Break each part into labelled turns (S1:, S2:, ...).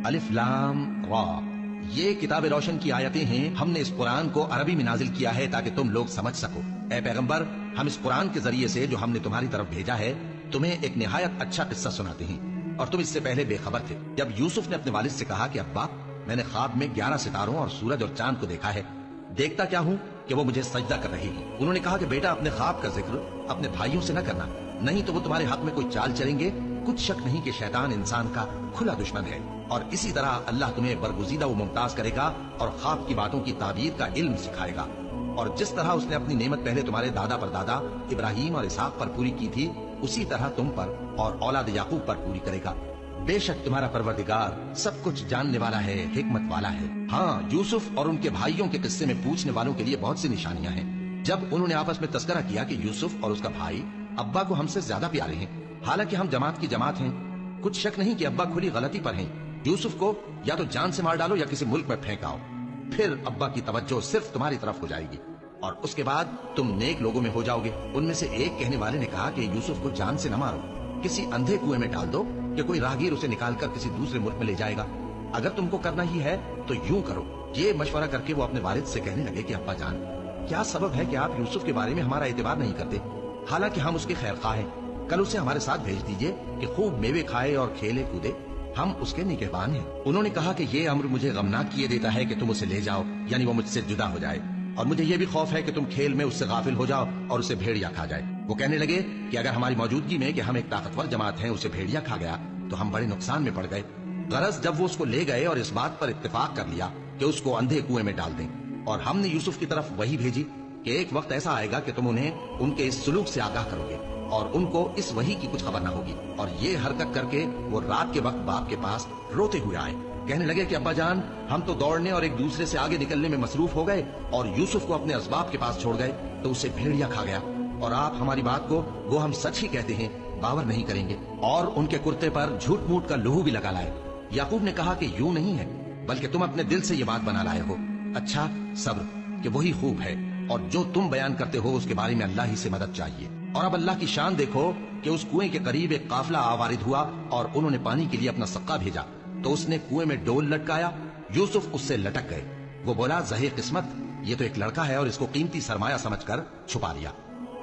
S1: الف لام را، یہ کتاب روشن کی آیتیں ہیں. ہم نے اس قرآن کو عربی میں نازل کیا ہے تاکہ تم لوگ سمجھ سکو. اے پیغمبر، ہم اس قرآن کے ذریعے سے جو ہم نے تمہاری طرف بھیجا ہے تمہیں ایک نہایت اچھا قصہ سناتے ہیں، اور تم اس سے پہلے بے خبر تھے. جب یوسف نے اپنے والد سے کہا کہ ابا، میں نے خواب میں 11 ستاروں اور سورج اور چاند کو دیکھا ہے، دیکھتا کیا ہوں کہ وہ مجھے سجدہ کر رہی ہیں. انہوں نے کہا کہ بیٹا، اپنے خواب کا ذکر اپنے بھائیوں سے نہ کرنا، نہیں تو وہ تمہارے حق میں کوئی چال چلیں گے. کچھ شک نہیں کہ شیطان انسان کا کھلا دشمن ہے، اور اسی طرح اللہ تمہیں برگزیدہ و ممتاز کرے گا اور خواب کی باتوں کی تعبیر کا علم سکھائے گا. اور جس طرح اس نے اپنی نعمت پہلے تمہارے دادا پر دادا ابراہیم اور اسحاق پر پوری کی تھی، اسی طرح تم پر اور اولاد یعقوب پر پوری کرے گا. بے شک تمہارا پروردگار سب کچھ جاننے والا ہے، حکمت والا ہے. ہاں، یوسف اور ان کے بھائیوں کے قصے میں پوچھنے والوں کے لیے بہت سی نشانیاں ہیں. جب انہوں نے آپس میں تذکرہ کیا کہ یوسف اور اس کا بھائی ابا کو ہم سے زیادہ پیارے ہیں، حالانکہ ہم جماعت کی جماعت ہیں، کچھ شک نہیں کہ ابا کھلی غلطی پر ہیں. یوسف کو یا تو جان سے مار ڈالو یا کسی ملک میں پھینکاؤ، پھر ابا کی توجہ صرف تمہاری طرف ہو جائے گی، اور اس کے بعد تم نیک لوگوں میں ہو جاؤ گے. ان میں سے ایک کہنے والے نے کہا کہ یوسف کو جان سے نہ مارو، کسی اندھے کنویں میں ڈال دو کہ کوئی راہگیر اسے نکال کر کسی دوسرے ملک میں لے جائے گا. اگر تم کو کرنا ہی ہے تو یوں کرو. یہ مشورہ کر کے وہ اپنے والد سے کہنے لگے کہ ابا جان، کیا سبب ہے کہ آپ یوسف کے بارے میں ہمارا اعتبار نہیں کرتے، حالانکہ ہم اس کے خیر خواہ ہیں. کل اسے ہمارے ساتھ بھیج دیجئے کہ خوب میوے کھائے اور کھیلے کودے، ہم اس کے نگہبان ہیں. انہوں نے کہا کہ یہ امر مجھے غمناک کیے دیتا ہے کہ تم اسے لے جاؤ، یعنی وہ مجھ سے جدا ہو جائے، اور مجھے یہ بھی خوف ہے کہ تم کھیل میں اس سے غافل ہو جاؤ اور اسے بھیڑیا کھا جائے. وہ کہنے لگے کہ اگر ہماری موجودگی میں کہ ہم ایک طاقتور جماعت ہیں اسے بھیڑیا کھا گیا تو ہم بڑے نقصان میں پڑ گئے. غرض جب وہ اس کو لے گئے اور اس بات پر اتفاق کر لیا کہ اس کو اندھے کنویں میں ڈال دیں، اور ہم نے یوسف کی طرف وہی بھیجی کہ ایک وقت ایسا آئے گا کہ تم انہیں ان کے اس سلوک سے آگاہ کرو گے اور ان کو اس وحی کی کچھ خبر نہ ہوگی. اور یہ حرکت کر کے وہ رات کے وقت باپ کے پاس روتے ہوئے آئے. کہنے لگے کہ ابا جان، ہم تو دوڑنے اور ایک دوسرے سے آگے نکلنے میں مصروف ہو گئے اور یوسف کو اپنے اسباب کے پاس چھوڑ گئے تو اسے بھیڑیا کھا گیا، اور آپ ہماری بات کو وہ ہم سچ ہی کہتے ہیں باور نہیں کریں گے، اور ان کے کرتے پر جھوٹ موٹ کا لہو بھی لگا لائے. یعقوب نے کہا کہ یوں نہیں ہے، بلکہ تم اپنے دل سے یہ بات بنا لائے ہو. اچھا، صبر، کہ وہی خوب ہے، اور جو تم بیان کرتے ہو اس کے بارے میں اللہ ہی سے مدد چاہیے. اور اب اللہ کی شان دیکھو کہ اس کنویں کے قریب ایک قافلہ آوارد ہوا اور انہوں نے پانی کے لیے اپنا سقا بھیجا تو اس نے کنویں میں ڈول لٹکایا. یوسف اس سے لٹک گئے. وہ بولا، زہے قسمت، یہ تو ایک لڑکا ہے اور اس کو قیمتی سرمایہ سمجھ کر چھپا لیا.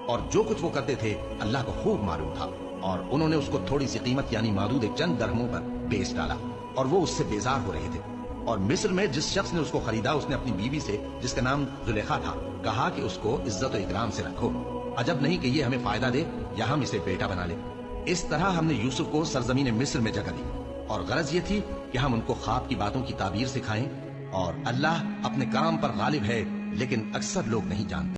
S1: اور جو کچھ وہ کرتے تھے اللہ کو خوب معلوم تھا، اور انہوں نے اس کو تھوڑی سی قیمت یعنی معدود چند درہموں پر بیچ ڈالا، اور وہ اس سے بیزار ہو رہے تھے. اور مصر میں جس شخص نے اس کو خریدا اس نے اپنی بیوی سے جس کا نام زلیخا تھا کہا کہ اس کو عزت و اکرام سے رکھو، عجب نہیں کہ یہ ہمیں فائدہ دے یا ہم اسے بیٹا بنا لیں. اس طرح ہم نے یوسف کو سرزمین مصر میں جگہ دی، اور غرض یہ تھی کہ ہم ان کو خواب کی باتوں کی تعبیر سکھائیں. اور اللہ اپنے کام پر غالب ہے، لیکن اکثر لوگ نہیں جانتے.